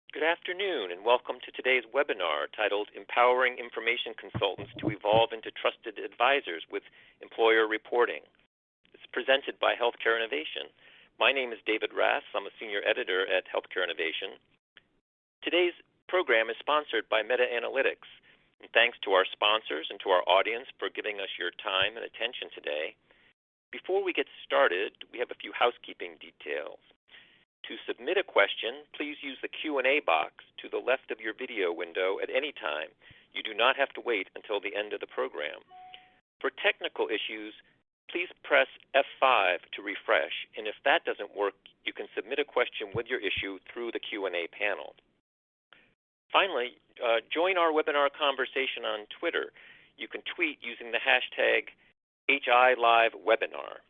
Good afternoon, and welcome to today's webinar titled Empowering Information Consultants to Evolve into Trusted Advisors with Employer Reporting. It's presented by Healthcare Innovation. My name is David Rass. I'm a senior editor at Healthcare Innovation. Today's program is sponsored by MedeAnalytics. And thanks to our sponsors and to our audience for giving us your time and attention today. Before we get started, we have a few housekeeping details. To submit a question, please use the Q&A box to the left of your video window at any time. You do not have to wait until the end of the program. For technical issues, please press F5 to refresh, and if that doesn't work, you can submit a question with your issue through the Q&A panel. Finally, join our webinar conversation on Twitter. You can tweet using the hashtag HILiveWebinar.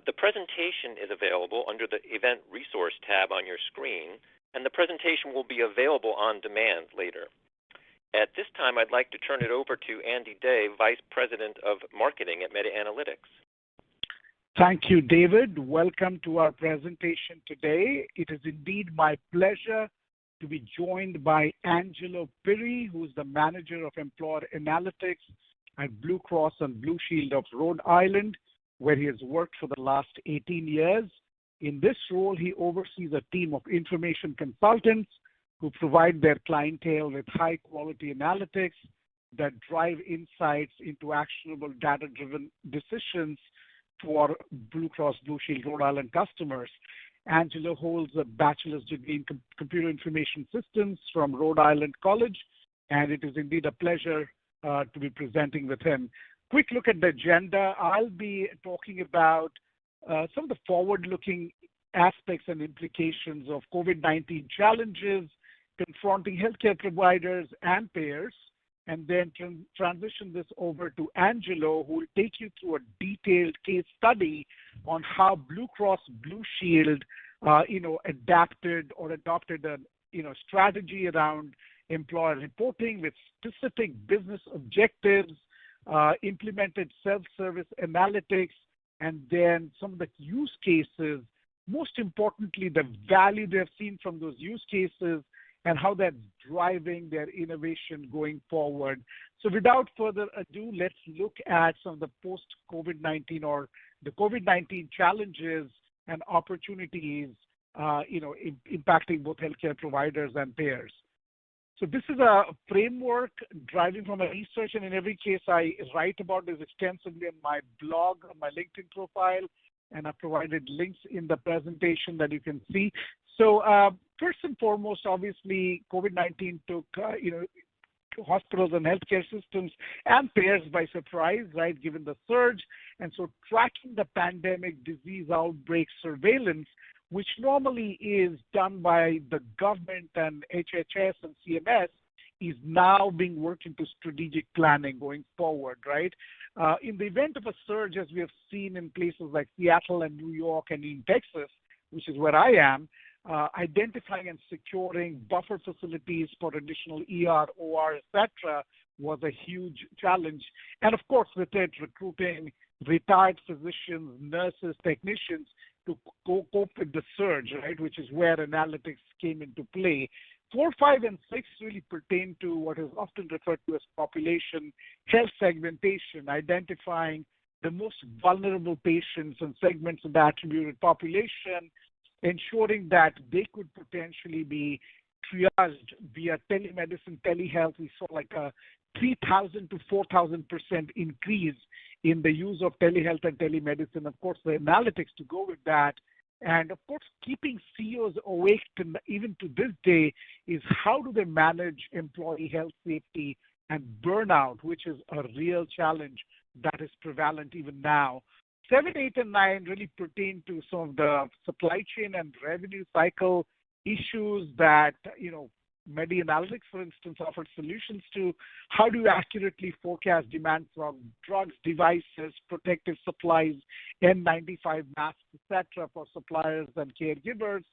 The presentation is available under the Event Resource tab on your screen, and the presentation will be available on demand later. At this time, I'd like to turn it over to Andy Day, Vice President of Marketing at MedeAnalytics. Thank you, David. Welcome to our presentation today. It is indeed my pleasure to be joined by Angelo Perry, who is the Manager of Employer Analytics at Blue Cross and Blue Shield of Rhode Island, where he has worked for the last 18 years. In this role, he oversees a team of information consultants who provide their clientele with high-quality analytics that drive insights into actionable data-driven decisions for Blue Cross Blue Shield Rhode Island customers. Angelo holds a bachelor's degree in computer information systems from Rhode Island College, and it is indeed a pleasure to be presenting with him. Quick look at the agenda. I'll be talking about some of the forward-looking aspects and implications of COVID-19 challenges confronting healthcare providers and payers, and then transition this over to Angelo, who will take you through a detailed case study on how Blue Cross Blue Shield, adapted or adopted a strategy around employer reporting with specific business objectives, implemented self-service analytics, and then some of the use cases, most importantly, the value they've seen from those use cases and how that's driving their innovation going forward. So without further ado, let's look at some of the post-COVID-19 or the COVID-19 challenges and opportunities, impacting both healthcare providers and payers. So this is a framework driving from my research, and in every case I write about this extensively on my blog, on my LinkedIn profile, and I provided links in the presentation that you can see. So first and foremost, obviously, COVID-19 took hospitals and healthcare systems and payers by surprise, right, given the surge. And so tracking the pandemic disease outbreak surveillance, which normally is done by the government and HHS and CMS, is now being worked into strategic planning going forward, right? In the event of a surge, as we have seen in places like Seattle and New York and in Texas, which is where I am, identifying and securing buffer facilities for additional ER, OR, etc., was a huge challenge. And of course, with it, recruiting retired physicians, nurses, technicians to cope with the surge, right, which is where analytics came into play. 4, 5, and 6 really pertain to what is often referred to as population health segmentation, identifying the most vulnerable patients and segments of the attributed population, ensuring that they could potentially be triaged via telemedicine, telehealth. We saw like a 3,000 to 4,000% increase in the use of telehealth and telemedicine. Of course, the analytics to go with that. And of course, keeping CEOs awake even to this day is how do they manage employee health, safety, and burnout, which is a real challenge that is prevalent even now. 7, 8, and 9 really pertain to some of the supply chain and revenue cycle issues that, MedeAnalytics, for instance, offers solutions to. How do you accurately forecast demand from drugs, devices, protective supplies, N95 masks, etc., for suppliers and caregivers?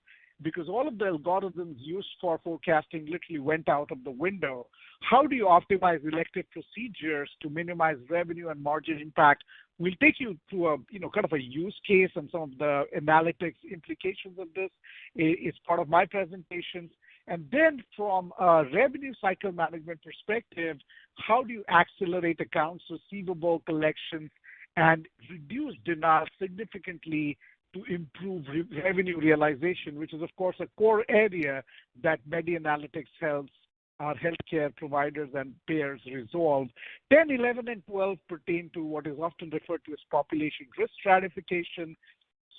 Because all of the algorithms used for forecasting literally went out of the window. How do you optimize elective procedures to minimize revenue and margin impact? We'll take you through a, kind of a use case and some of the analytics implications of this is part of my presentations. And then from a revenue cycle management perspective, how do you accelerate accounts receivable collections and reduce denial significantly to improve revenue realization, which is, of course, a core area that MedeAnalytics helps our healthcare providers and payers resolve. 10, 11, and 12 pertain to what is often referred to as population risk stratification,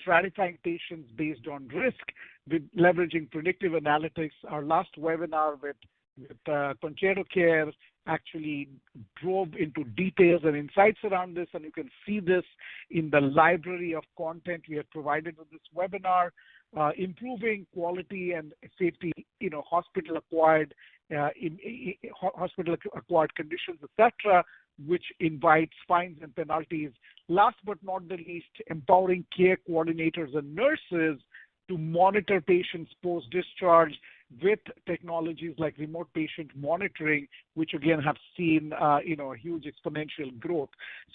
stratifying patients based on risk with leveraging predictive analytics. Our last webinar with Concerto Care actually drove into details and insights around this, and you can see this in the library of content we have provided with this webinar. Improving quality and safety, hospital-acquired conditions, etc., which invites fines and penalties. Last but not the least, empowering care coordinators and nurses to monitor patients post-discharge with technologies like remote patient monitoring, which again have seen a huge exponential growth.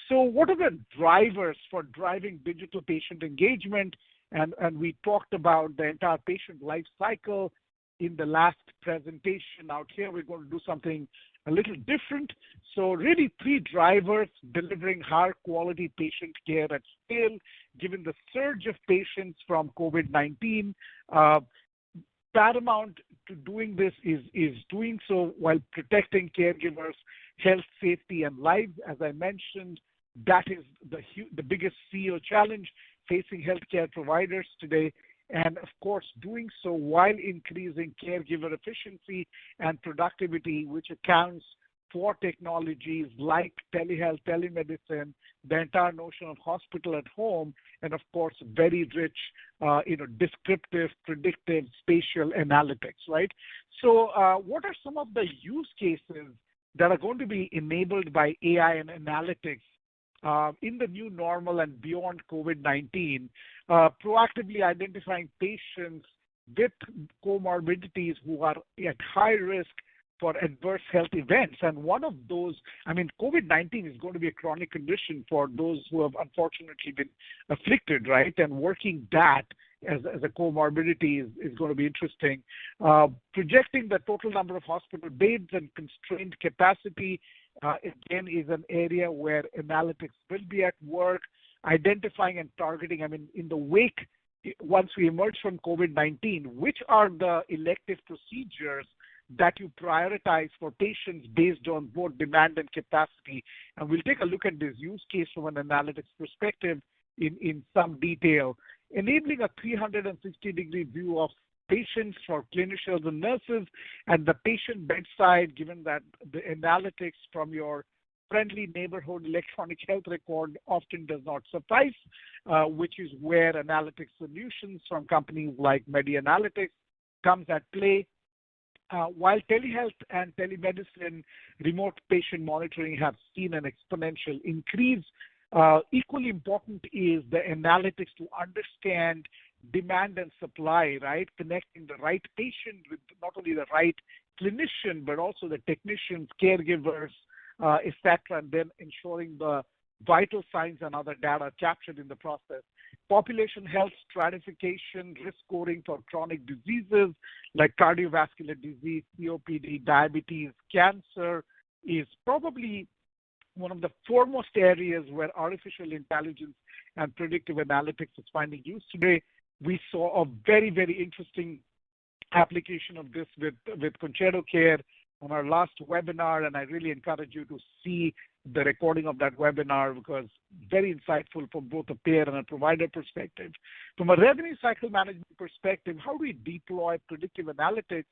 So what are the drivers for driving digital patient engagement? And we talked about the entire patient life cycle in the last presentation. Out here, we're going to do something a little different. So really 3 drivers delivering higher quality patient care at scale, given the surge of patients from COVID-19. Paramount to doing this is doing so while protecting caregivers' health, safety, and lives. As I mentioned, that is the biggest CEO challenge facing healthcare providers today, and of course, doing so while increasing caregiver efficiency and productivity, which accounts for technologies like telehealth, telemedicine, the entire notion of hospital at home, and of course, very rich, descriptive, predictive, spatial analytics, right? So what are some of the use cases that are going to be enabled by AI and analytics in the new normal and beyond COVID-19, proactively identifying patients with comorbidities who are at high risk for adverse health events? And one of those, COVID-19 is going to be a chronic condition for those who have unfortunately been afflicted, right? And working that as a comorbidity is going to be interesting. Projecting the total number of hospital beds and constrained capacity, again, is an area where analytics will be at work. Identifying and targeting, in the wake, once we emerge from COVID-19, which are the elective procedures that you prioritize for patients based on both demand and capacity? And we'll take a look at this use case from an analytics perspective in some detail. Enabling a 360-degree view of patients for clinicians and nurses at the patient bedside, given that the analytics from your friendly neighborhood electronic health record often does not suffice, which is where analytics solutions from companies like MedeAnalytics comes at play. While telehealth and telemedicine, remote patient monitoring have seen an exponential increase, equally important is the analytics to understand demand and supply, right? Connecting the right patient with not only the right clinician, but also the technicians, caregivers, etc., and then ensuring the vital signs and other data captured in the process. Population health stratification, risk scoring for chronic diseases like cardiovascular disease, COPD, diabetes, cancer is probably one of the foremost areas where artificial intelligence and predictive analytics is finding use today. We saw a very, very interesting application of this with Concerto Care on our last webinar, and I really encourage you to see the recording of that webinar because very insightful from both a payer and a provider perspective. From a revenue cycle management perspective, how do we deploy predictive analytics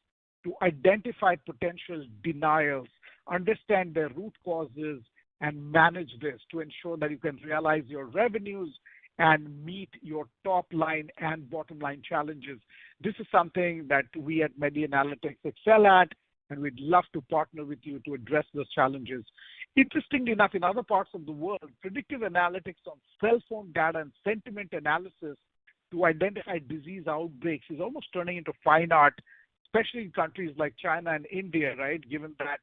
to identify potential denials, understand their root causes, and manage this to ensure that you can realize your revenues and meet your top line and bottom line challenges? This is something that we at MedeAnalytics excel at, and we'd love to partner with you to address those challenges. Interestingly enough, in other parts of the world, predictive analytics on cell phone data and sentiment analysis to identify disease outbreaks is almost turning into fine art, especially in countries like China and India, right? Given that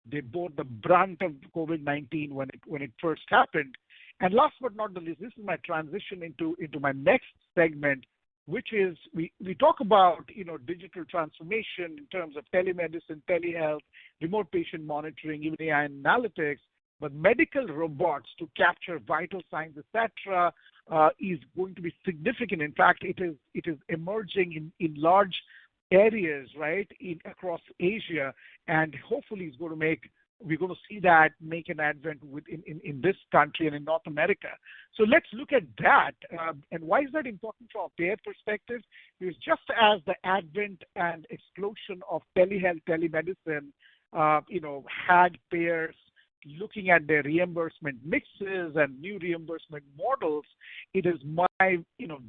they bore the brunt of COVID-19 when it first happened. And last but not the least, this is my transition into my next segment, which is we talk about digital transformation in terms of telemedicine, telehealth, remote patient monitoring, even AI analytics, but medical robots to capture vital signs, etc., is going to be significant. In fact, it is emerging in large areas, right, across Asia, and hopefully we're going to see that make an advent in this country and in North America. So let's look at that. And why is that important from a payer perspective? Because just as the advent and explosion of telehealth, telemedicine, had payers looking at their reimbursement mixes and new reimbursement models, it is my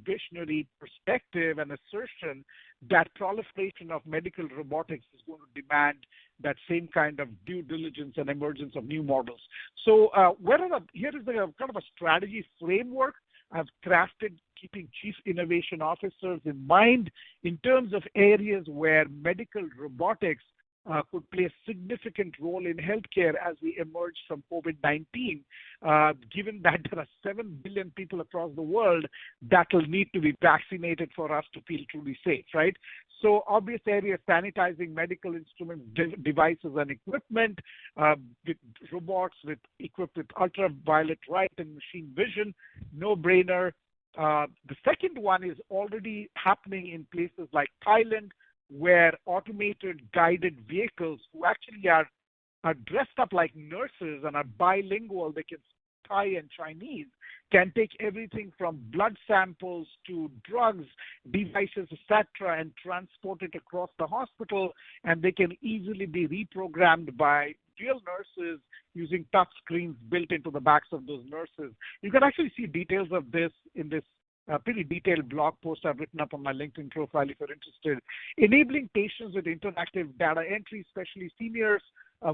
visionary perspective and assertion that proliferation of medical robotics is going to demand that same kind of due diligence and emergence of new models. So here is the kind of a strategy framework I've crafted, keeping chief innovation officers in mind in terms of areas where medical robotics could play a significant role in healthcare as we emerge from COVID-19, given that there are 7 billion people across the world that will need to be vaccinated for us to feel truly safe, right? So obvious areas, sanitizing medical instruments, devices, and equipment, with robots equipped with ultraviolet light and machine vision, no-brainer. The second one is already happening in places like Thailand, where automated guided vehicles who actually are dressed up like nurses and are bilingual, they can Thai and Chinese, can take everything from blood samples to drugs, devices, etc., and transport it across the hospital, and they can easily be reprogrammed by real nurses using touch screens built into the backs of those nurses. You can actually see details of this in this pretty detailed blog post I've written up on my LinkedIn profile if you're interested. Enabling patients with interactive data entry, especially seniors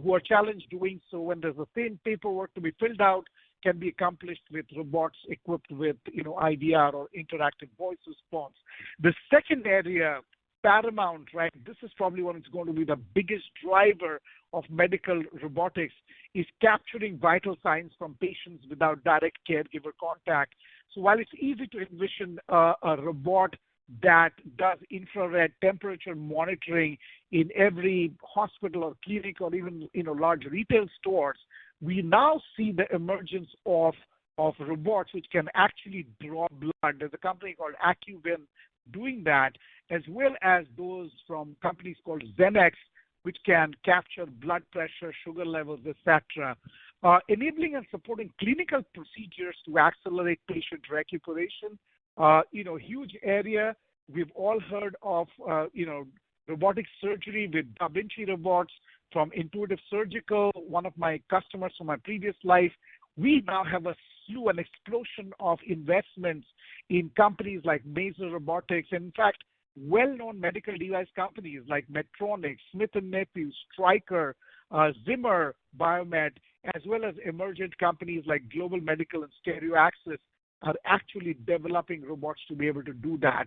who are challenged doing so when there's the same paperwork to be filled out, can be accomplished with robots equipped with IVR or interactive voice response. The second area, paramount, right? This is probably one that's going to be the biggest driver of medical robotics, is capturing vital signs from patients without direct caregiver contact. So while it's easy to envision a robot that does infrared temperature monitoring in every hospital or clinic or even large retail stores, we now see the emergence of robots which can actually draw blood. There's a company called AccuVin doing that, as well as those from companies called Zenex, which can capture blood pressure, sugar levels, etc. Enabling and supporting clinical procedures to accelerate patient recuperation. Huge area. We've all heard of, robotic surgery with Da Vinci robots from Intuitive Surgical, one of my customers from my previous life. We now have a slew, an explosion of investments in companies like Maser Robotics, and in fact, well-known medical device companies like Medtronic, Smith & Nephew, Stryker, Zimmer Biomet, as well as emergent companies like Global Medical and Stereo Access are actually developing robots to be able to do that.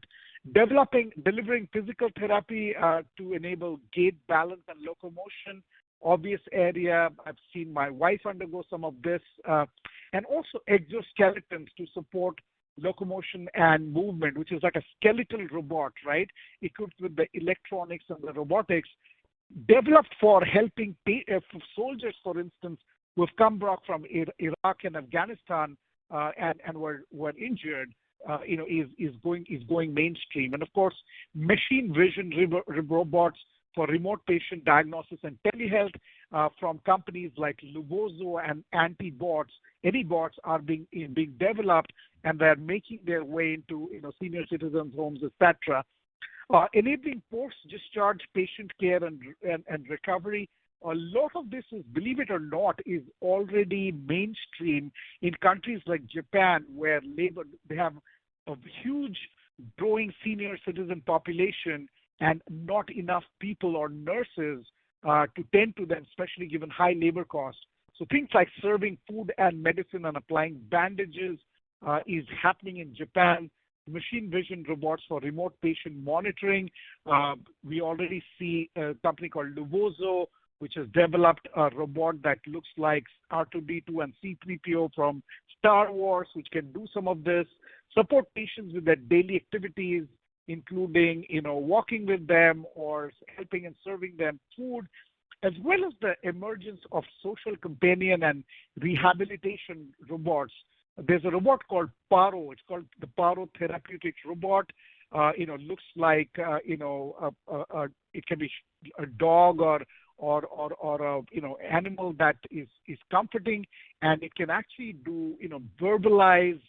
Delivering physical therapy to enable gait, balance, and locomotion. Obvious area. I've seen my wife undergo some of this. And also exoskeletons to support locomotion and movement, which is like a skeletal robot, right? Equipped with the electronics and the robotics, developed for helping soldiers, for instance, who have come back from Iraq and Afghanistan and were injured, is going mainstream. And of course, machine vision robots for remote patient diagnosis and telehealth from companies like Luvozo and Antibots. Anybots are being developed, and they're making their way into senior citizens' homes, etc. Enabling post-discharge patient care and recovery. A lot of this is, believe it or not, is already mainstream in countries like Japan, where they have a huge growing senior citizen population and not enough people or nurses to tend to them, especially given high labor costs. So things like serving food and medicine and applying bandages is happening in Japan. Machine vision robots for remote patient monitoring. We already see a company called Luvozo, which has developed a robot that looks like R2-D2 and C-3PO from Star Wars, which can do some of this, support patients with their daily activities, including, walking with them or helping and serving them food, as well as the emergence of social companion and rehabilitation robots. There's a robot called Paro. It's called the Paro Therapeutics robot. Looks like, it can be a dog or a, animal that is comforting, and it can actually do, verbalize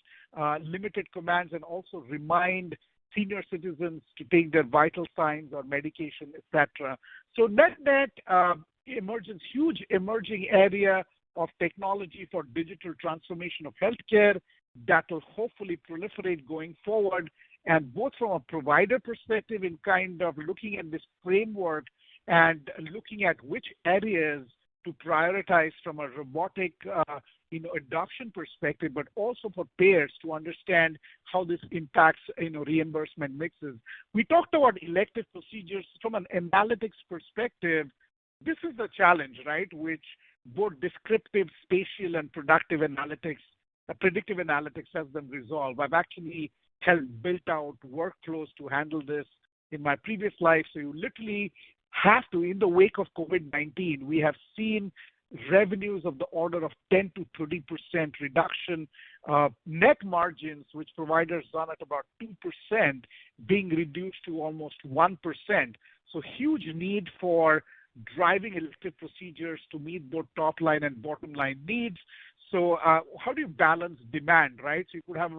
limited commands and also remind senior citizens to take their vital signs or medication, etc. So net huge emerging area of technology for digital transformation of healthcare that will hopefully proliferate going forward. And both from a provider perspective in kind of looking at this framework and looking at which areas to prioritize from a robotic adoption perspective, but also for payers to understand how this impacts reimbursement mixes. We talked about elective procedures from an analytics perspective. This is the challenge, right? Which both descriptive, spatial, and predictive analytics has them resolve. I've actually built out workflows to handle this in my previous life. So you literally have to, in the wake of COVID-19, we have seen revenues of the order of 10 to 30% reduction, net margins, which providers run at about 2%, being reduced to almost 1%. So huge need for driving elective procedures to meet both top line and bottom line needs. So how do you balance demand, right? So you could have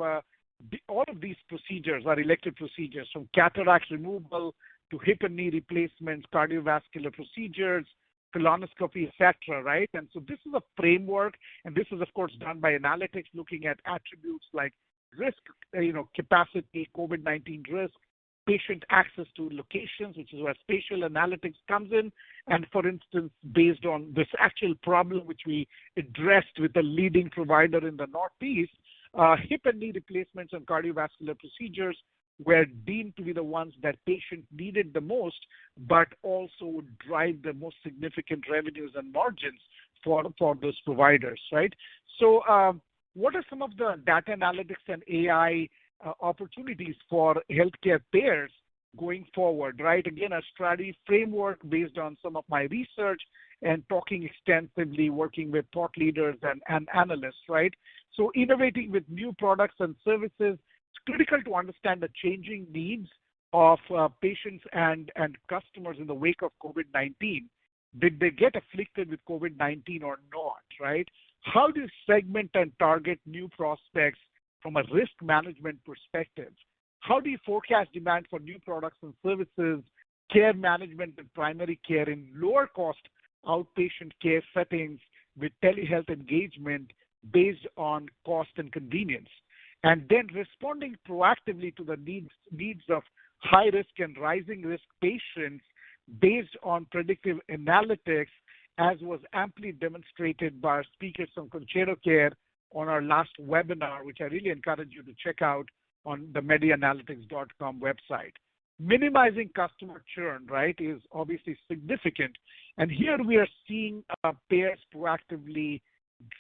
all of these procedures are elective procedures, from cataract removal to hip and knee replacements, cardiovascular procedures, colonoscopy, etc., right? And so this is a framework, and this is, of course, done by analytics, looking at attributes like risk, capacity, COVID-19 risk, patient access to locations, which is where spatial analytics comes in. And for instance, based on this actual problem, which we addressed with a leading provider in the Northeast, hip and knee replacements and cardiovascular procedures were deemed to be the ones that patients needed the most, but also would drive the most significant revenues and margins for those providers, right? So what are some of the data analytics and AI opportunities for healthcare payers going forward, right? Again, a strategy framework based on some of my research and talking extensively, working with thought leaders and analysts, right? So innovating with new products and services. It's critical to understand the changing needs of patients and customers in the wake of COVID-19. Did they get afflicted with COVID-19 or not, right? How do you segment and target new prospects from a risk management perspective? How do you forecast demand for new products and services, care management and primary care in lower cost outpatient care settings with telehealth engagement based on cost and convenience? And then responding proactively to the needs of high risk and rising risk patients based on predictive analytics, as was amply demonstrated by our speakers from Concerto Care on our last webinar, which I really encourage you to check out on the MedeAnalytics.com website. Minimizing customer churn, right, is obviously significant. And here we are seeing payers proactively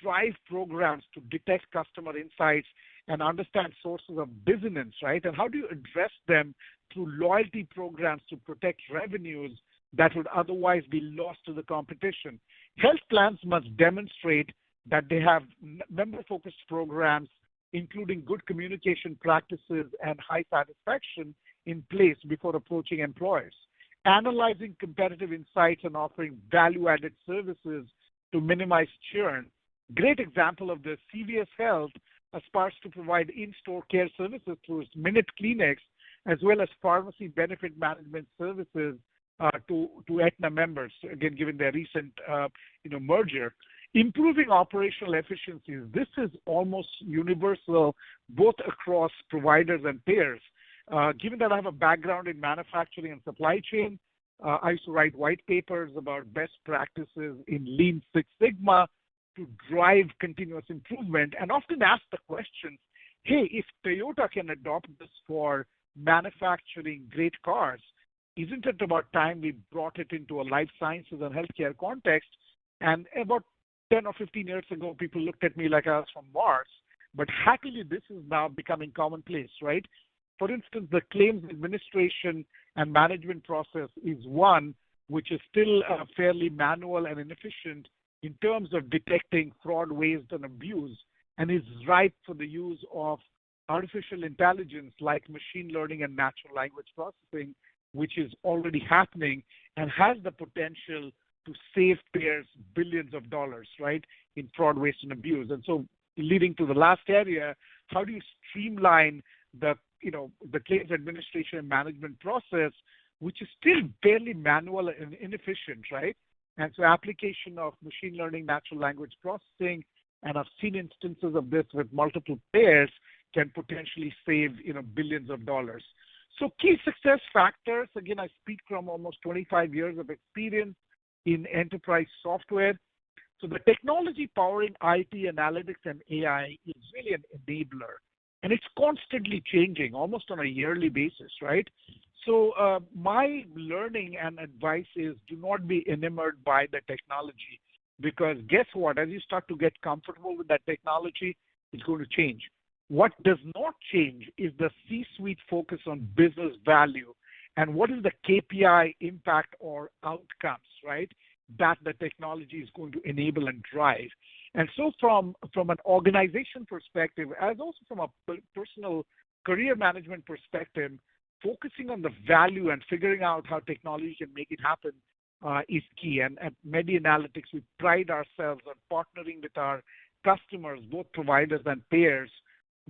drive programs to detect customer insights and understand sources of dissonance, right? And how do you address them through loyalty programs to protect revenues that would otherwise be lost to the competition? Health plans must demonstrate that they have member-focused programs, including good communication practices and high satisfaction in place before approaching employers. Analyzing competitive insights and offering value-added services to minimize churn. Great example of this, CVS Health aspires to provide in-store care services through its Minute Clinics, as well as pharmacy benefit management services to Aetna members, again, given their recent merger. Improving operational efficiencies. This is almost universal, both across providers and payers. Given that I have a background in manufacturing and supply chain, I used to write white papers about best practices in Lean Six Sigma to drive continuous improvement, and often ask the question, hey, if Toyota can adopt this for manufacturing great cars, isn't it about time we brought it into a life sciences and healthcare context? And about 10 or 15 years ago, people looked at me like I was from Mars, but happily this is now becoming commonplace, right? For instance, the claims administration and management process is one which is still fairly manual and inefficient in terms of detecting fraud, waste, and abuse, and is ripe for the use of artificial intelligence like machine learning and natural language processing, which is already happening and has the potential to save payers billions of dollars, right, in fraud, waste, and abuse. And so leading to the last area, how do you streamline the claims administration and management process, which is still fairly manual and inefficient, right? And so application of machine learning, natural language processing, and I've seen instances of this with multiple payers, can potentially save billions of dollars. So key success factors, again, I speak from almost 25 years of experience in enterprise software. So the technology powering IT, analytics, and AI is really an enabler. And it's constantly changing, almost on a yearly basis, right? So my learning and advice is do not be enamored by the technology, because guess what? As you start to get comfortable with that technology, it's going to change. What does not change is the C-suite focus on business value and what is the KPI impact or outcomes, right, that the technology is going to enable and drive. And so from an organization perspective, as also from a personal career management perspective, focusing on the value and figuring out how technology can make it happen is key. And at MedeAnalytics, we pride ourselves on partnering with our customers, both providers and payers,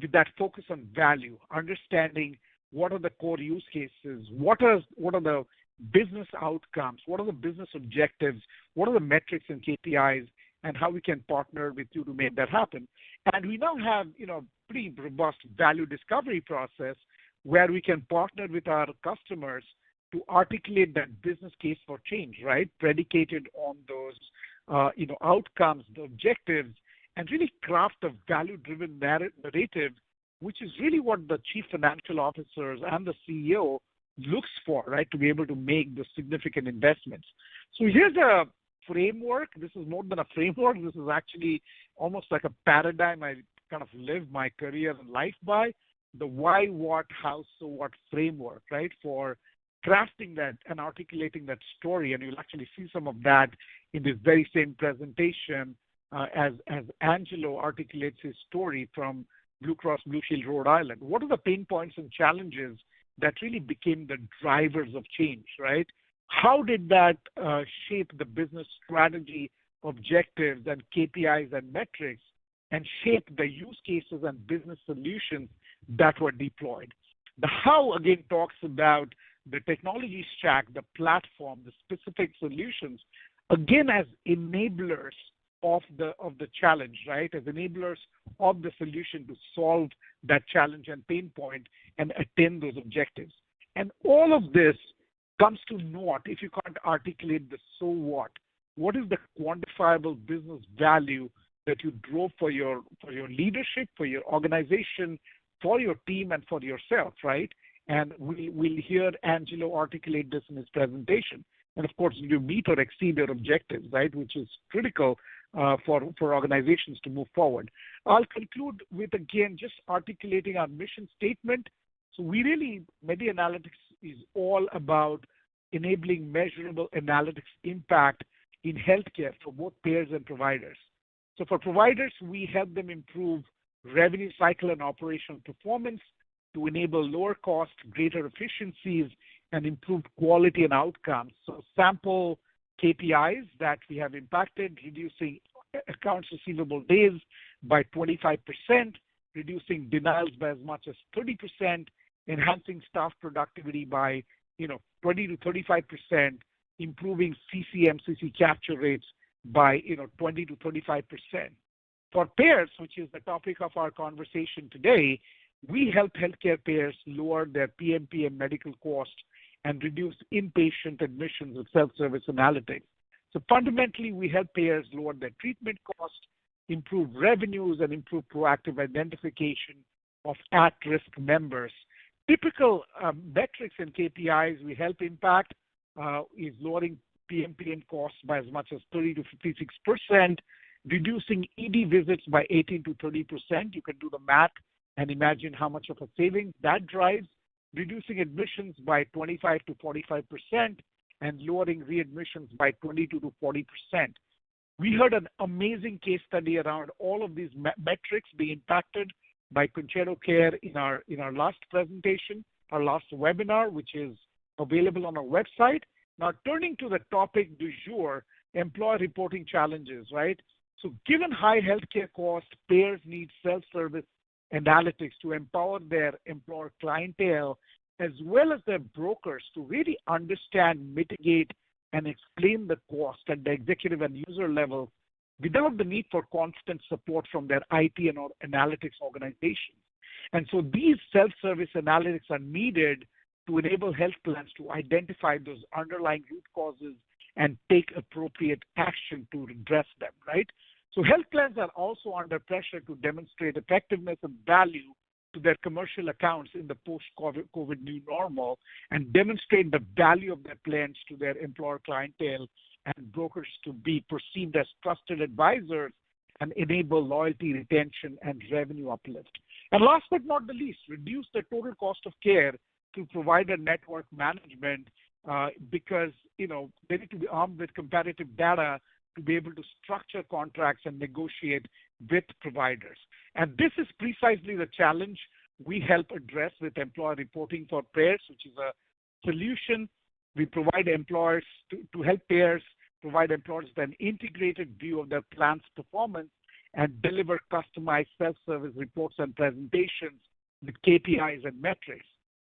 with that focus on value, understanding what are the core use cases, what are the business outcomes, what are the business objectives, what are the metrics and KPIs, and how we can partner with you to make that happen. And we now have, pretty robust value discovery process where we can partner with our customers to articulate that business case for change, right? Predicated on those, outcomes, the objectives, and really craft a value-driven narrative, which is really what the chief financial officers and the CEO looks for, right, to be able to make the significant investments. So here's a framework. This is more than a framework. This is actually almost like a paradigm I kind of live my career and life by, the why, what, how, so what framework, right, for crafting that and articulating that story. And you'll actually see some of that in this very same presentation as Angelo articulates his story from Blue Cross Blue Shield, Rhode Island. What are the pain points and challenges that really became the drivers of change, right? How did that shape the business strategy, objectives, and KPIs and metrics, and shape the use cases and business solutions that were deployed? The how, again, talks about the technology stack, the platform, the specific solutions, again, as enablers of the challenge, right? As enablers of the solution to solve that challenge and pain point and attain those objectives. And all of this comes to naught if you can't articulate the so what. What is the quantifiable business value that you drove for your leadership, for your organization, for your team, and for yourself, right? And we'll hear Angelo articulate this in his presentation. And of course, you meet or exceed your objectives, right, which is critical for organizations to move forward. I'll conclude with, again, just articulating our mission statement. So MedeAnalytics is all about enabling measurable analytics impact in healthcare for both payers and providers. So for providers, we help them improve revenue cycle and operational performance to enable lower cost, greater efficiencies, and improved quality and outcomes. So sample KPIs that we have impacted, reducing accounts receivable days by 25%, reducing denials by as much as 30%, enhancing staff productivity by 20 to 35%, improving CC/MCC capture rates by 20 to 35%. For payers, which is the topic of our conversation today, we help healthcare payers lower their PMP and medical costs and reduce inpatient admissions with self-service analytics. So fundamentally, we help payers lower their treatment costs, improve revenues, and improve proactive identification of at-risk members. Typical metrics and KPIs we help impact is lowering PMPM costs by as much as 30 to 56%, reducing ED visits by 18 to 30%. You can do the math and imagine how much of a savings that drives, reducing admissions by 25 to 45% and lowering readmissions by 22 to 40%. We heard an amazing case study around all of these metrics being impacted by Concerto Care in our last presentation, our last webinar, which is available on our website. Now, turning to the topic du jour, employer reporting challenges, right? So given high healthcare costs, payers need self-service analytics to empower their employer clientele as well as their brokers to really understand, mitigate, and explain the cost at the executive and user level without the need for constant support from their IT and analytics organizations. And so these self-service analytics are needed to enable health plans to identify those underlying root causes and take appropriate action to address them, right? So health plans are also under pressure to demonstrate effectiveness and value to their commercial accounts in the post-COVID new normal and demonstrate the value of their plans to their employer clientele and brokers to be perceived as trusted advisors and enable loyalty, retention, and revenue uplift. And last but not the least, reduce the total cost of care through provider network management because they need to be armed with comparative data to be able to structure contracts and negotiate with providers. And this is precisely the challenge we help address with employer reporting for payers, which is a solution we provide employers to help payers provide employers with an integrated view of their plan's performance and deliver customized self-service reports and presentations with KPIs and metrics.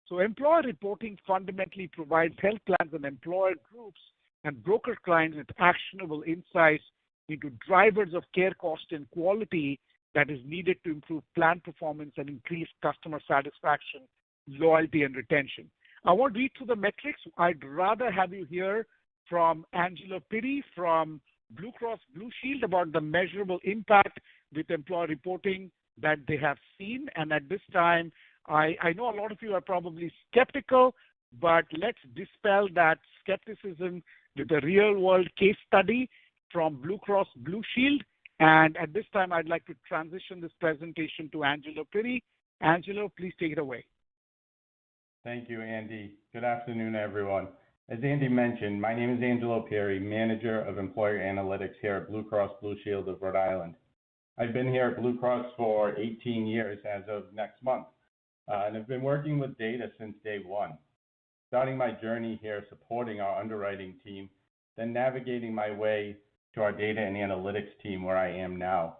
So employer reporting fundamentally provides health plans and employer groups and broker clients with actionable insights into drivers of care cost and quality that is needed to improve plan performance and increase customer satisfaction, loyalty, and retention. I won't read through the metrics. I'd rather have you hear from Angelo Perry from Blue Cross Blue Shield about the measurable impact with employer reporting that they have seen. And at this time, I know a lot of you are probably skeptical, but let's dispel that skepticism with a real-world case study from Blue Cross Blue Shield. And at this time, I'd like to transition this presentation to Angelo Perry. Angelo, please take it away. Thank you, Andy. Good afternoon, everyone. As Andy mentioned, my name is Angelo Perry, Manager of Employer Analytics here at Blue Cross Blue Shield of Rhode Island. I've been here at Blue Cross for 18 years as of next month, and I've been working with data since day one, starting my journey here supporting our underwriting team, then navigating my way to our data and analytics team where I am now.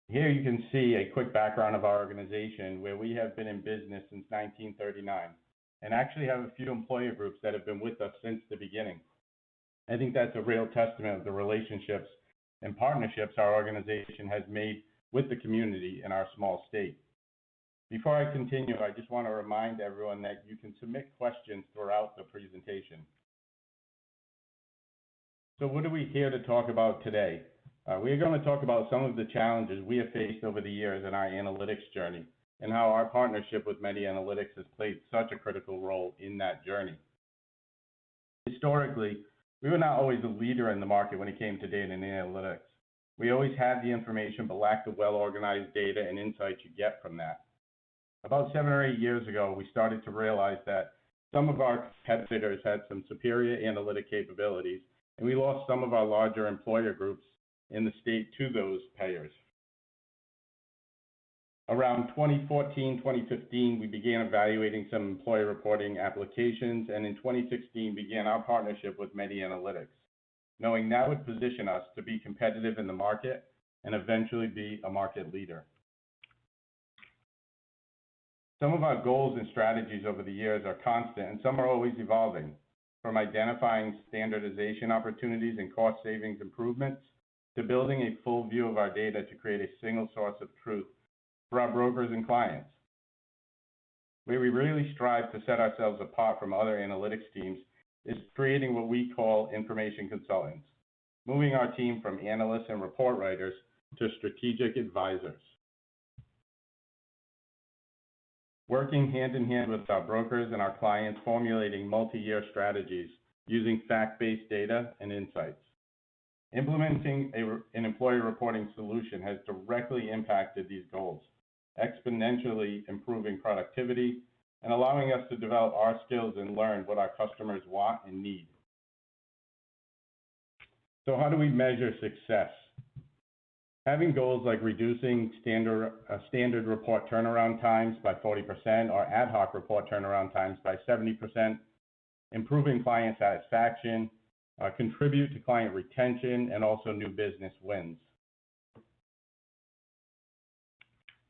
Here you can see a quick background of our organization where we have been in business since 1939 and actually have a few employer groups that have been with us since the beginning. I think that's a real testament of the relationships and partnerships our organization has made with the community in our small state. Before I continue, I just want to remind everyone that you can submit questions throughout the presentation. So what are we here to talk about today? We're going to talk about some of the challenges we have faced over the years in our analytics journey and how our partnership with MedeAnalytics has played such a critical role in that journey. Historically, we were not always a leader in the market when it came to data and analytics. We always had the information but lacked the well-organized data and insights you get from that. About 7 or 8 years ago, we started to realize that some of our competitors had some superior analytic capabilities, and we lost some of our larger employer groups in the state to those payers. Around 2014, 2015, we began evaluating some employer reporting applications, and in 2016 began our partnership with MedeAnalytics, knowing that would position us to be competitive in the market and eventually be a market leader. Some of our goals and strategies over the years are constant, and some are always evolving, from identifying standardization opportunities and cost savings improvements to building a full view of our data to create a single source of truth for our brokers and clients. Where we really strive to set ourselves apart from other analytics teams is creating what we call information consultants, moving our team from analysts and report writers to strategic advisors. Working hand in hand with our brokers and our clients, formulating multi-year strategies using fact-based data and insights. Implementing an employee reporting solution has directly impacted these goals, exponentially improving productivity and allowing us to develop our skills and learn what our customers want and need. So how do we measure success? Having goals like reducing standard report turnaround times by 40% or ad hoc report turnaround times by 70%, improving client satisfaction, contribute to client retention, and also new business wins.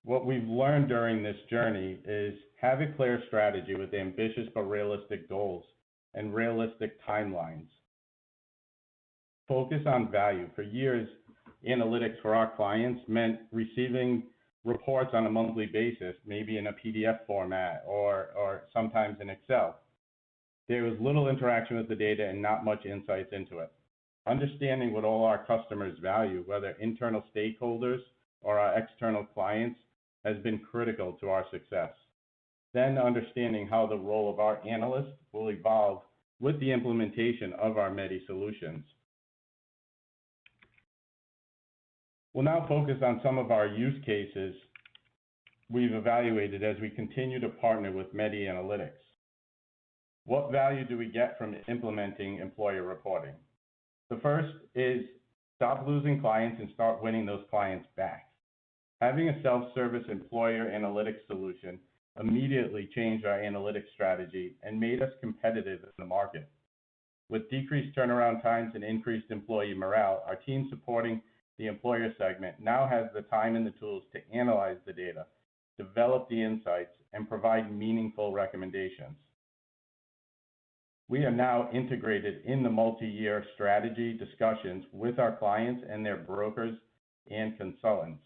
What we've learned during this journey is have a clear strategy with ambitious but realistic goals and realistic timelines. Focus on value. For years, analytics for our clients meant receiving reports on a monthly basis, maybe in a PDF format or sometimes in Excel. There was little interaction with the data and not much insights into it. Understanding what all our customers value, whether internal stakeholders or our external clients, has been critical to our success. Then understanding how the role of our analysts will evolve with the implementation of our Medi solutions. We'll now focus on some of our use cases we've evaluated as we continue to partner with MedeAnalytics. What value do we get from implementing employer reporting? The first is stop losing clients and start winning those clients back. Having a self-service employer analytics solution immediately changed our analytics strategy and made us competitive in the market. With decreased turnaround times and increased employee morale, our team supporting the employer segment now has the time and the tools to analyze the data, develop the insights, and provide meaningful recommendations. We are now integrated in the multi-year strategy discussions with our clients and their brokers and consultants.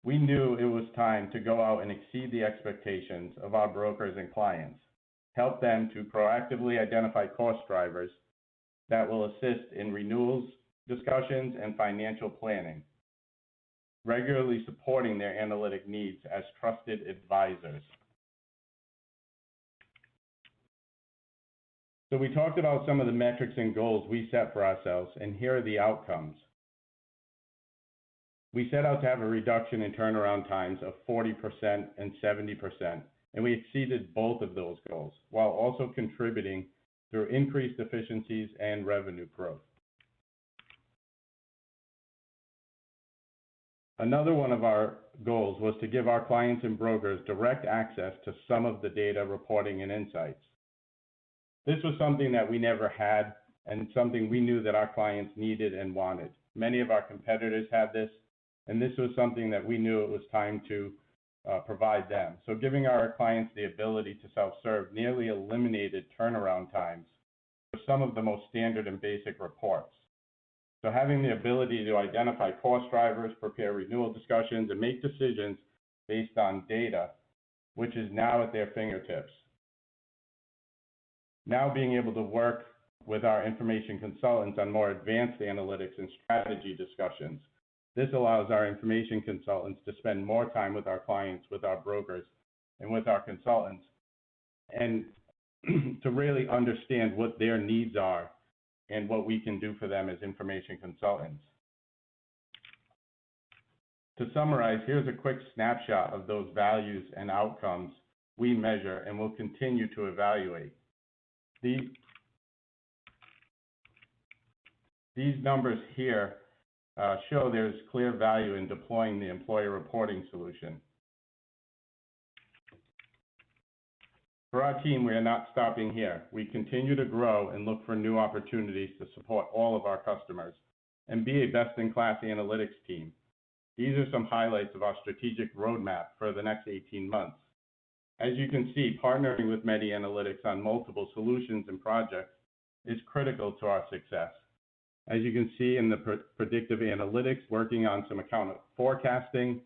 We knew it was time to go out and exceed the expectations of our brokers and clients, help them to proactively identify cost drivers that will assist in renewals, discussions, and financial planning, regularly supporting their analytic needs as trusted advisors. So we talked about some of the metrics and goals we set for ourselves, and here are the outcomes. We set out to have a reduction in turnaround times of 40% and 70%, and we exceeded both of those goals while also contributing through increased efficiencies and revenue growth. Another one of our goals was to give our clients and brokers direct access to some of the data, reporting, and insights. This was something that we never had and something we knew that our clients needed and wanted. Many of our competitors had this, and this was something that we knew it was time to provide them. So giving our clients the ability to self-serve nearly eliminated turnaround times for some of the most standard and basic reports. So having the ability to identify cost drivers, prepare renewal discussions, and make decisions based on data, which is now at their fingertips. Now being able to work with our information consultants on more advanced analytics and strategy discussions. This allows our information consultants to spend more time with our clients, with our brokers, and with our consultants, and to really understand what their needs are and what we can do for them as information consultants. To summarize, here's a quick snapshot of those values and outcomes we measure and will continue to evaluate. These numbers here show there's clear value in deploying the employer reporting solution. For our team, we are not stopping here. We continue to grow and look for new opportunities to support all of our customers and be a best-in-class analytics team. These are some highlights of our strategic roadmap for the next 18 months. As you can see, partnering with MedeAnalytics on multiple solutions and projects is critical to our success. As you can see in the predictive analytics, working on some account forecasting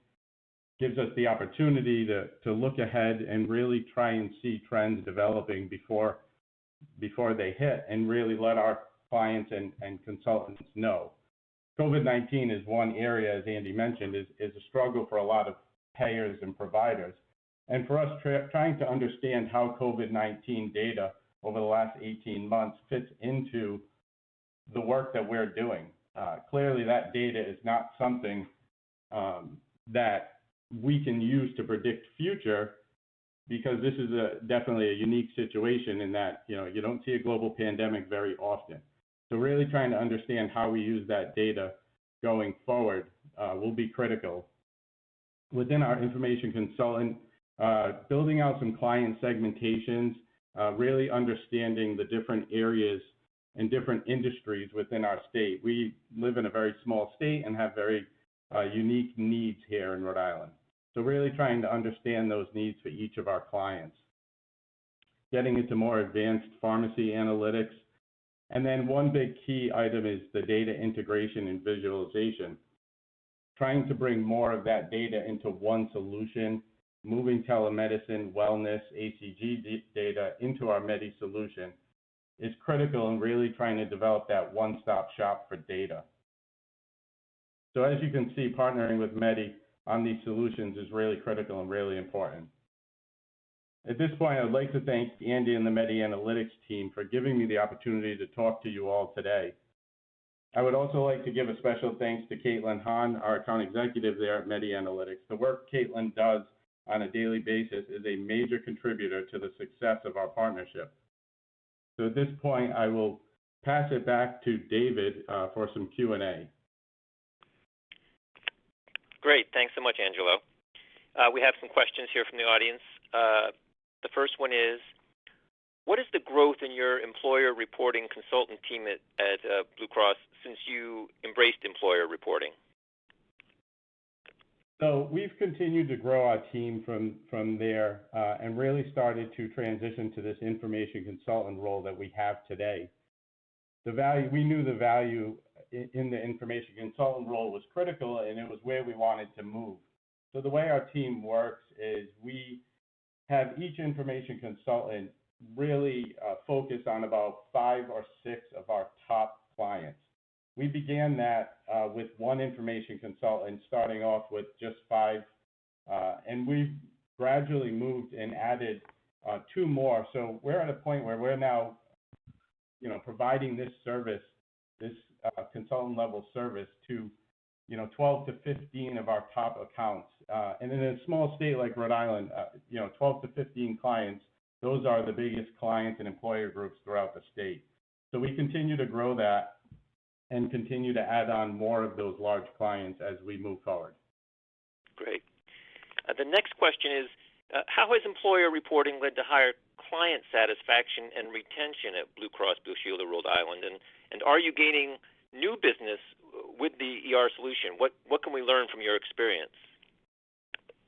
gives us the opportunity to look ahead and really try and see trends developing before they hit and really let our clients and consultants know. COVID-19 is one area, as Andy mentioned, is a struggle for a lot of payers and providers. And for us, trying to understand how COVID-19 data over the last 18 months fits into the work that we're doing. Clearly, that data is not something that we can use to predict future, because this is definitely a unique situation in that you don't see a global pandemic very often. So really trying to understand how we use that data going forward will be critical. Within our information consultant, building out some client segmentations, really understanding the different areas and different industries within our state. We live in a very small state and have very unique needs here in Rhode Island. So really trying to understand those needs for each of our clients. Getting into more advanced pharmacy analytics. And then one big key item is the data integration and visualization. Trying to bring more of that data into one solution, moving telemedicine, wellness, ACG data into our Medi solution is critical, and really trying to develop that one-stop shop for data. So as you can see, partnering with Medi on these solutions is really critical and really important. At this point, I would like to thank Andy and the MedeAnalytics team for giving me the opportunity to talk to you all today. I would also like to give a special thanks to Caitlin Hahn, our account executive there at MedeAnalytics. The work Caitlin does on a daily basis is a major contributor to the success of our partnership. So at this point, I will pass it back to David for some Q&A. Great. Thanks so much, Angelo. We have some questions here from the audience. The first one is, what is the growth in your employer reporting consultant team at Blue Cross since you embraced employer reporting? So we've continued to grow our team from there and really started to transition to this information consultant role that we have today. We knew the value in the information consultant role was critical, and it was where we wanted to move. So the way our team works is we have each information consultant really focus on about 5 or 6 of our top clients. We began that with one information consultant, starting off with just 5, and we've gradually moved and added 2 more. So we're at a point where we're now, providing this service, this consultant level service to, 12 to 15 of our top accounts. And in a small state like Rhode Island, 12 to 15 clients, those are the biggest clients and employer groups throughout the state. So we continue to grow that and continue to add on more of those large clients as we move forward. Great. The next question is, how has employer reporting led to higher client satisfaction and retention at Blue Cross Blue Shield of Rhode Island? And are you gaining new business with the ER solution? What can we learn from your experience?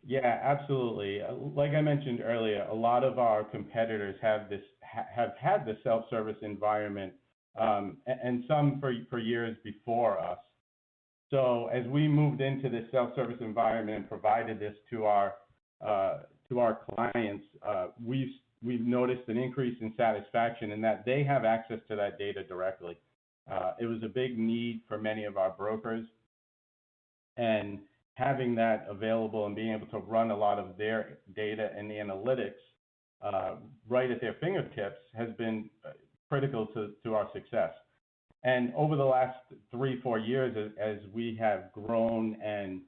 Yeah, absolutely. Like I mentioned earlier, a lot of our competitors have had the self-service environment, and some for years before us. So as we moved into this self-service environment and provided this to our clients, we've noticed an increase in satisfaction in that they have access to that data directly. It was a big need for many of our brokers, and having that available and being able to run a lot of their data and the analytics right at their fingertips has been critical to our success. And over the last 3-4 years, as we have grown and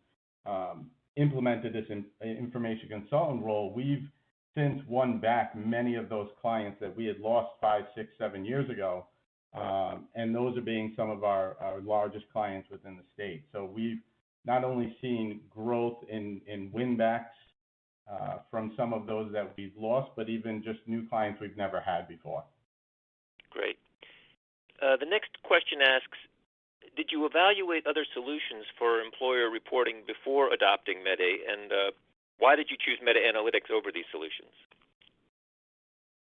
implemented this information consultant role, we've since won back many of those clients that we had lost 5, 6, 7 years ago. And those are being some of our largest clients within the state. So we've not only seen growth in win-backs from some of those that we've lost, but even just new clients we've never had before. Great. The next question asks, did you evaluate other solutions for employer reporting before adopting Mede, and why did you choose MedeAnalytics over these solutions?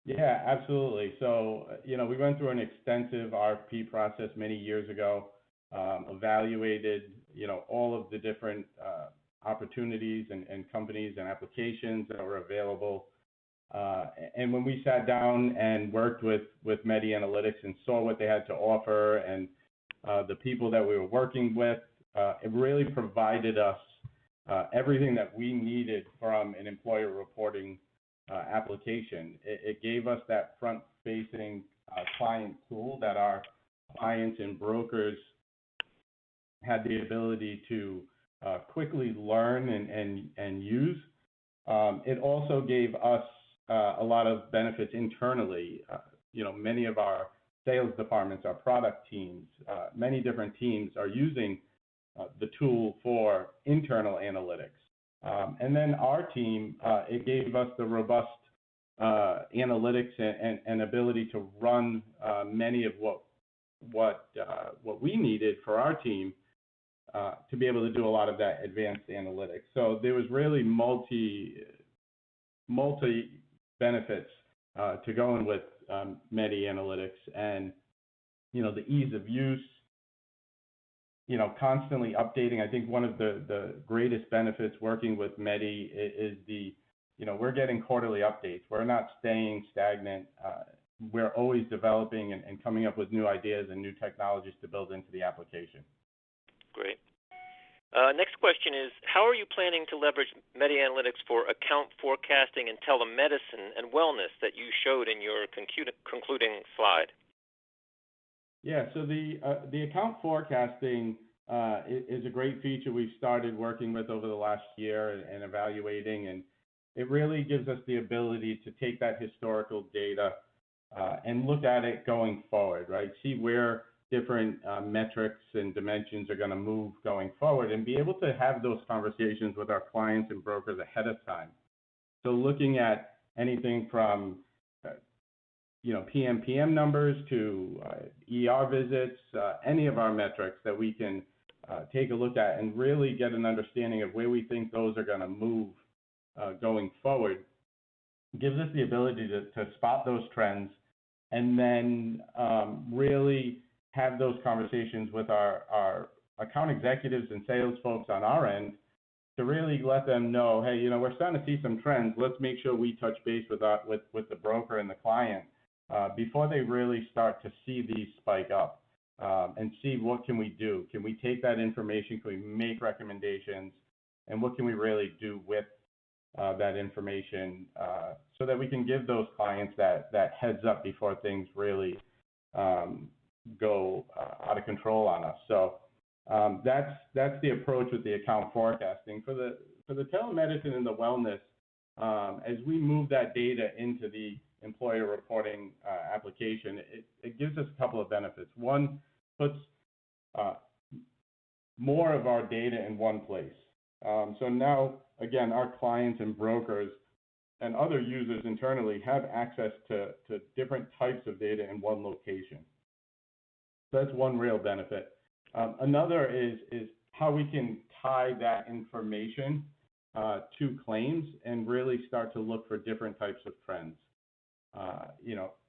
Yeah, absolutely. So, we went through an extensive RFP process many years ago, evaluated, all of the different opportunities and companies and applications that were available. And when we sat down and worked with MedeAnalytics and saw what they had to offer and the people that we were working with, it really provided us everything that we needed from an employer reporting application. It gave us that front-facing client tool that our clients and brokers had the ability to quickly learn and use. It also gave us a lot of benefits internally. Many of our sales departments, our product teams, many different teams are using the tool for internal analytics. And then our team, it gave us the robust analytics and ability to run many of what we needed for our team to be able to do a lot of that advanced analytics. So there was really multi benefits to going with MedeAnalytics, and the ease of use, constantly updating. I think one of the greatest benefits working with Mede is we're getting quarterly updates. We're not staying stagnant. We're always developing and coming up with new ideas and new technologies to build into the application. Great. Next question is, how are you planning to leverage MedeAnalytics for account forecasting and telemedicine and wellness that you showed in your concluding slide? Yeah, so the account forecasting is a great feature we've started working with over the last year and evaluating, and it really gives us the ability to take that historical data and look at it going forward, right? See where different metrics and dimensions are going to move going forward, and be able to have those conversations with our clients and brokers ahead of time. So looking at anything from PM numbers to ER visits, any of our metrics that we can take a look at and really get an understanding of where we think those are going to move going forward, gives us the ability to spot those trends and then really have those conversations with our account executives and sales folks on our end to really let them know, hey, we're starting to see some trends. Let's make sure we touch base with the broker and the client before they really start to see these spike up and see what can we do. Can we take that information? Can we make recommendations? And what can we really do with that information so that we can give those clients that heads up before things really go out of control on us. So that's the approach with the account forecasting. For the telemedicine and the wellness, as we move that data into the employer reporting application, it gives us a couple of benefits. One, puts more of our data in one place. So now, again, our clients and brokers and other users internally have access to different types of data in one location. So that's one real benefit. Another is how we can tie that information to claims and really start to look for different types of trends.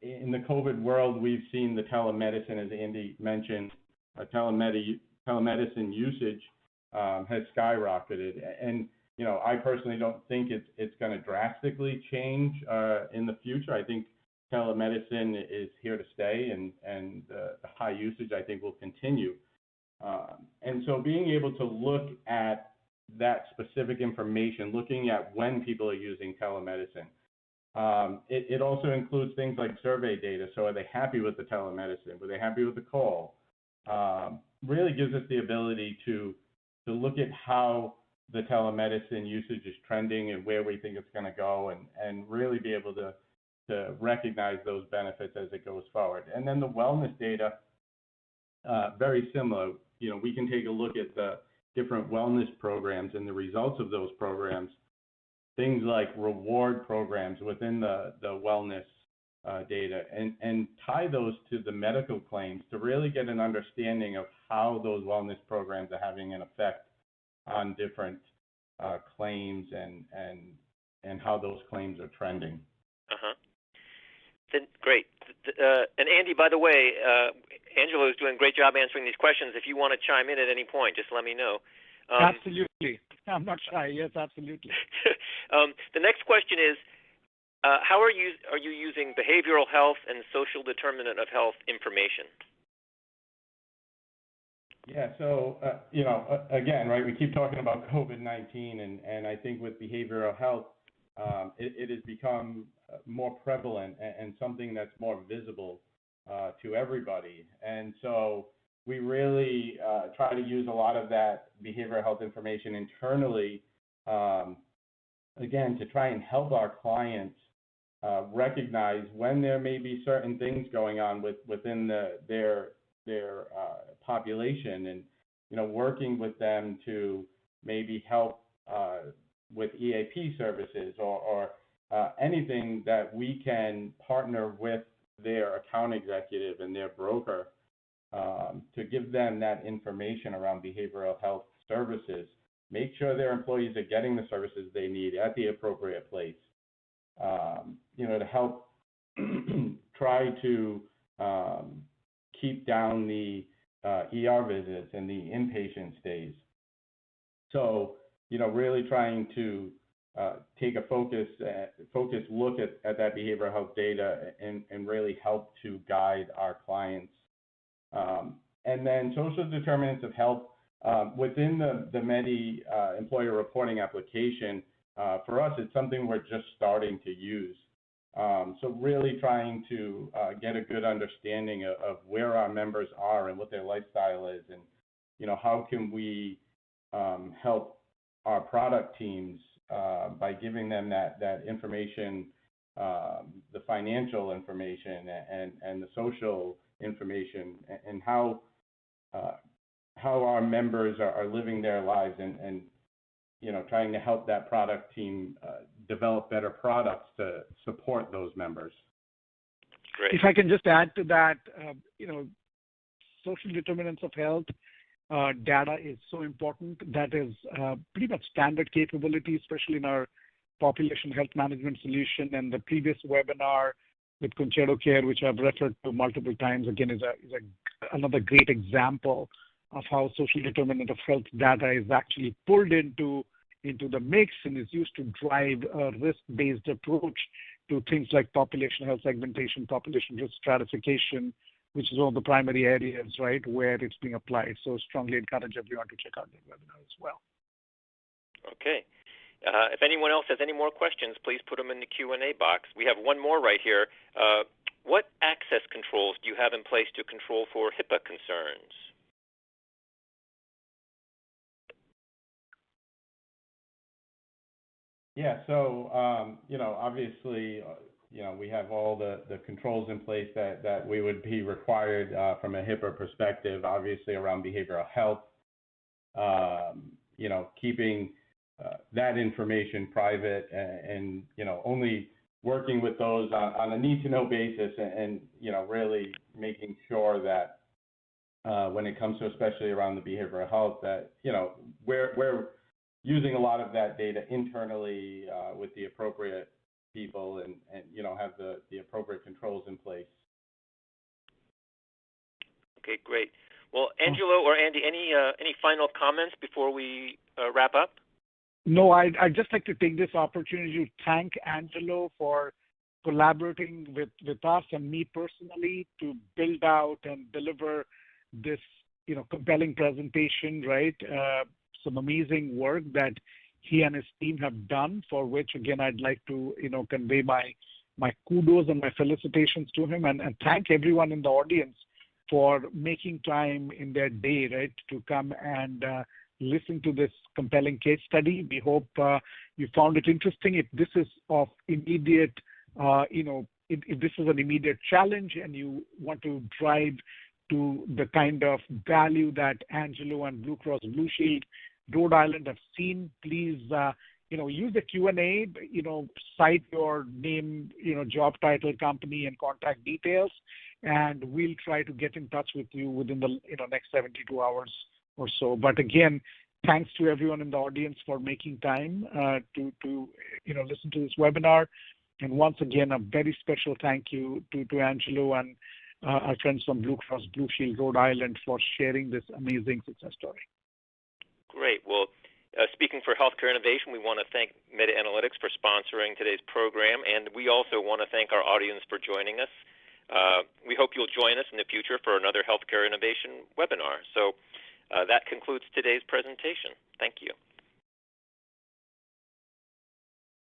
In the COVID world, we've seen the telemedicine, as Andy mentioned, telemedicine usage has skyrocketed. And, I personally don't think it's going to drastically change in the future. I think telemedicine is here to stay, and the high usage, I think, will continue. And so being able to look at that specific information, looking at when people are using telemedicine, it also includes things like survey data. So are they happy with the telemedicine? Were they happy with the call? Really gives us the ability to look at how the telemedicine usage is trending and where we think it's going to go, and really be able to recognize those benefits as it goes forward. And then the wellness data, very similar. We can take a look at the different wellness programs and the results of those programs, things like reward programs within the wellness data, and tie those to the medical claims to really get an understanding of how those wellness programs are having an effect on different claims and how those claims are trending. Great. And Andy, by the way, Angelo is doing a great job answering these questions. If you want to chime in at any point, just let me know. Absolutely. I'm not shy. Yes, absolutely. The next question is, how are you using behavioral health and social determinant of health information? Yeah, so, again, right, we keep talking about COVID-19, and I think with behavioral health, it has become more prevalent and something that's more visible to everybody. And so we really try to use a lot of that behavioral health information internally, again, to try and help our clients recognize when there may be certain things going on within their population, and working with them to maybe help with EAP services or anything that we can partner with their account executive and their broker to give them that information around behavioral health services. Make sure their employees are getting the services they need at the appropriate place. To help try to keep down the ER visits and the inpatient stays. So, really trying to take a focused look at that behavioral health data and really help to guide our clients. And then social determinants of health within the employer reporting application. For us, it's something we're just starting to use. So really trying to get a good understanding of where our members are and what their lifestyle is, and how can we help our product teams by giving them that information, the financial information and the social information, and how our members are living their lives, and trying to help that product team develop better products to support those members. Great. If I can just add to that, social determinants of health data is so important. That is pretty much standard capability, especially in our population health management solution. And the previous webinar with Concerto Care, which I've referred to multiple times, again, is another great example of how social determinant of health data is actually pulled into the mix and is used to drive a risk-based approach to things like population health segmentation, population risk stratification, which is one of the primary areas, right, where it's being applied. So strongly encourage everyone to check out that webinar as well. Okay. If anyone else has any more questions, please put them in the Q&A box. We have one more right here. What access controls do you have in place to control for HIPAA concerns? Yeah, so, obviously, we have all the controls in place that we would be required from a HIPAA perspective, obviously around behavioral health, keeping that information private and only working with those on a need-to-know basis, and really making sure that when it comes to, especially around the behavioral health, that, we're using a lot of that data internally with the appropriate people and have the appropriate controls in place. Okay, great. Well, Angelo or Andy, any final comments before we wrap up? No, I'd just like to take this opportunity to thank Angelo for collaborating with us and me personally to build out and deliver this, compelling presentation, right? Some amazing work that he and his team have done, for which, again, I'd like to, convey my kudos and my felicitations to him, and thank everyone in the audience for making time in their day, right, to come and listen to this compelling case study. We hope you found it interesting. If this is of immediate, if this is an immediate challenge and you want to drive to the kind of value that Angelo and Blue Cross Blue Shield Rhode Island have seen, please, use the Q&A, cite your name, job title, company, and contact details, and we'll try to get in touch with you within the, next 72 hours or so. But again, thanks to everyone in the audience for making time to listen to this webinar. And once again, a very special thank you to Angelo and our friends from Blue Cross Blue Shield Rhode Island for sharing this amazing success story. Great. Well, speaking for healthcare innovation, we want to thank MedeAnalytics for sponsoring today's program, and we also want to thank our audience for joining us. We hope you'll join us in the future for another healthcare innovation webinar. So that concludes today's presentation. Thank you.